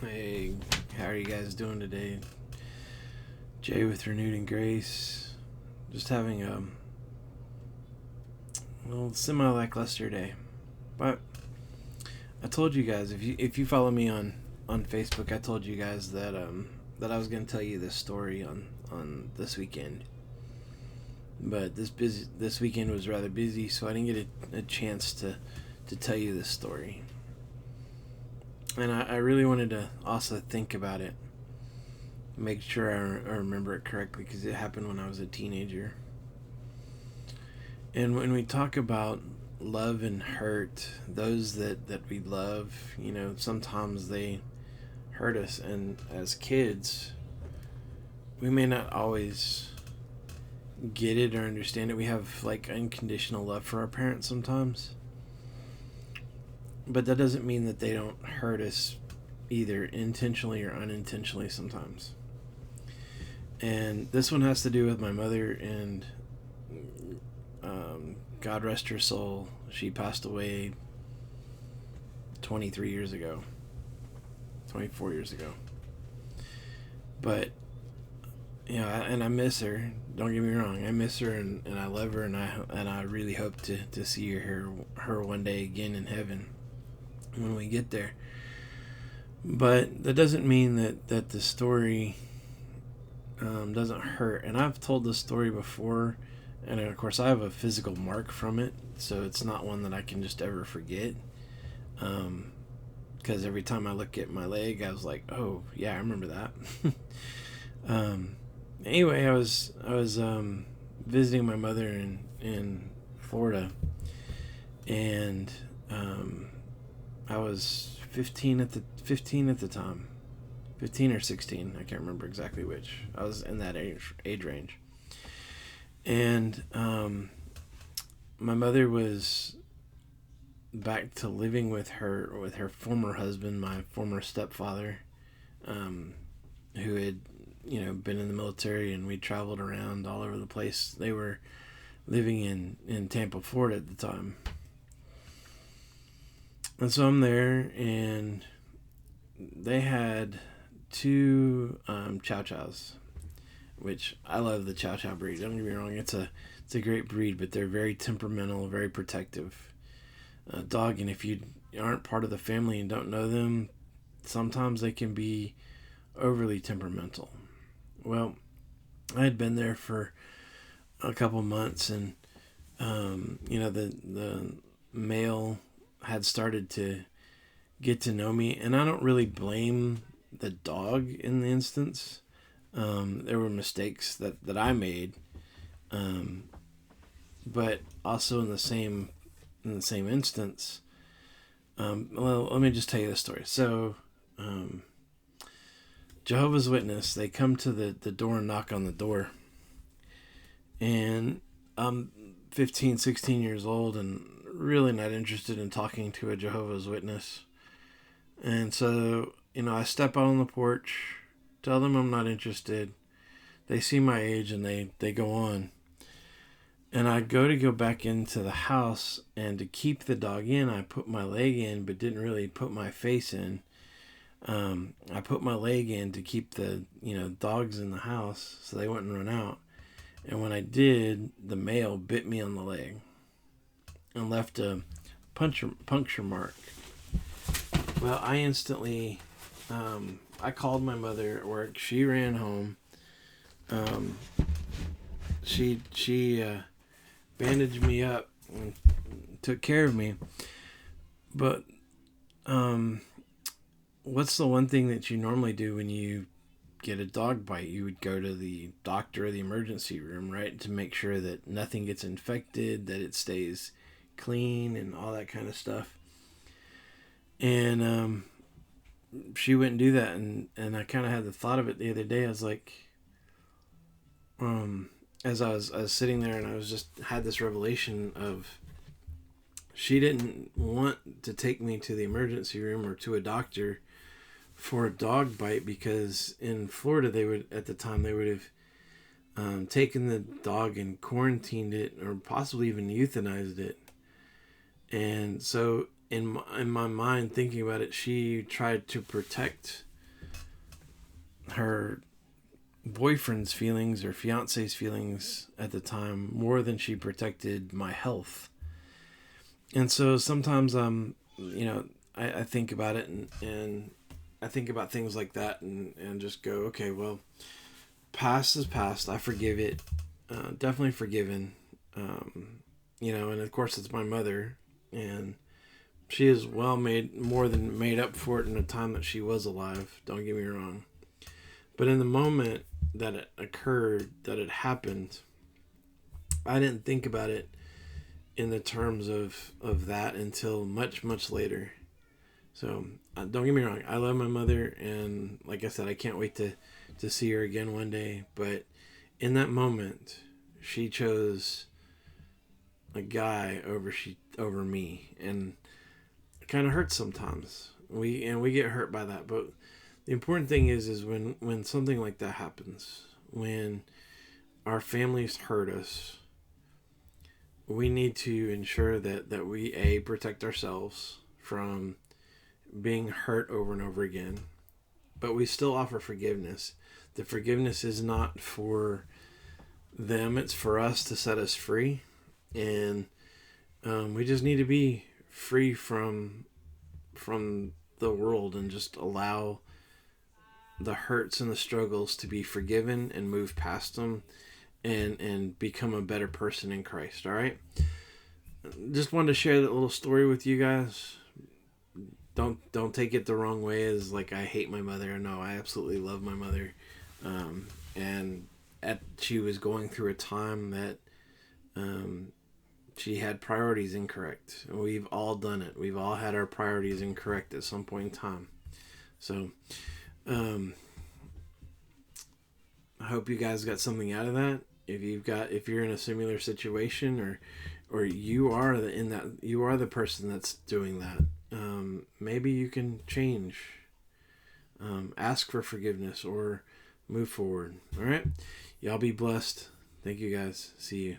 Hey, how are you guys doing today? Jay with Renewed in Grace. Just having a little semi-lackluster day. But I told you guys, if you follow me on Facebook, I told you guys that I was gonna tell you this story on this weekend. But this weekend was rather busy, so I didn't get a chance to tell you this story. And I really wanted to also think about it, make sure I remember it correctly, because it happened when I was a teenager. And when we talk about love and hurt, those that we love, sometimes they hurt us. And as kids, we may not always get it or understand it. We have like unconditional love for our parents sometimes. But that doesn't mean that they don't hurt us either intentionally or unintentionally sometimes. And this one has to do with my mother, and God rest her soul. She passed away 23 years ago, 24 years ago. But, and I miss her. Don't get me wrong. I miss her, and I love her, and I really hope to see her one day again in heaven when we get there. But that doesn't mean that the story doesn't hurt. And I've told this story before, and of course I have a physical mark from it, so it's not one that I can just ever forget. Because every time I look at my leg, I was like, oh yeah, I remember that. Anyway, I was visiting my mother in Florida, and I was 15 at the time. 15 or 16, I can't remember exactly which. I was in that age range. And my mother was back to living with her former husband, my former stepfather, who had been in the military, and we traveled around all over the place. They were living in Tampa, Florida at the time. And so I'm there, and they had two Chow Chows, which I love the Chow Chow breed. Don't get me wrong, it's a great breed, but they're very temperamental, very protective dog. And if you aren't part of the family and don't know them, sometimes they can be overly temperamental. Well, I had been there for a couple months, and the male had started to get to know me, and I don't really blame the dog in the instance. There were mistakes that I made, but also in the same instance. Well, let me just tell you the story. So, Jehovah's Witness, they come to the door and knock on the door, and I'm 15, 16 years old, and really not interested in talking to a Jehovah's Witness. And so, I step out on the porch, tell them I'm not interested. They see my age, and they go on. And I go back into the house, and to keep the dog in, I put my leg in, but didn't really put my face in. I put my leg in to keep the dogs in the house so they wouldn't run out. And when I did, the male bit me on the leg and left a puncture mark. Well, I instantly, I called my mother at work. She ran home. She bandaged me up and took care of me. But what's the one thing that you normally do when you get a dog bite? You would go to the doctor or the emergency room, right, to make sure that nothing gets infected, that it stays clean, and all that kind of stuff. And she wouldn't do that, and I kind of had the thought of it the other day. I was like, as I was sitting there, and I was just had this revelation of, she didn't want to take me to the emergency room or to a doctor for a dog bite, because in Florida they would have taken the dog and quarantined it, or possibly even euthanized it. And so in my mind, thinking about it, she tried to protect her boyfriend's feelings or fiance's feelings at the time more than she protected my health. And so sometimes I think about it, and I think about things like that, and just go, okay, well, past is past. I forgive it. Definitely forgiven. And of course it's my mother, and she is more than made up for it in the time that she was alive. Don't get me wrong. But in the moment that it occurred, that it happened, I didn't think about it in the terms of that until much, much later. So don't get me wrong. I love my mother, and like I said, I can't wait to see her again one day. But in that moment, she chose a guy over me, and it kind of hurts sometimes. We get hurt by that, but the important thing is when something like that happens, when our families hurt us, we need to ensure that we protect ourselves from being hurt over and over again, but we still offer forgiveness. The forgiveness is not for them, it's for us to set us free, and we just need to be free from the world and just allow the hurts and the struggles to be forgiven and move past them, and become a better person in Christ. All right, just wanted to share that little story with you guys. Don't take it the wrong way as like I hate my mother. No, I absolutely love my mother, and she was going through a time that she had priorities incorrect. We've all done it. We've all had our priorities incorrect at some point in time. So I hope you guys got something out of that. If you're in a similar situation, or you are the person that's doing that, maybe you can change. Ask for forgiveness or move forward. All right, y'all be blessed. Thank you guys. See you.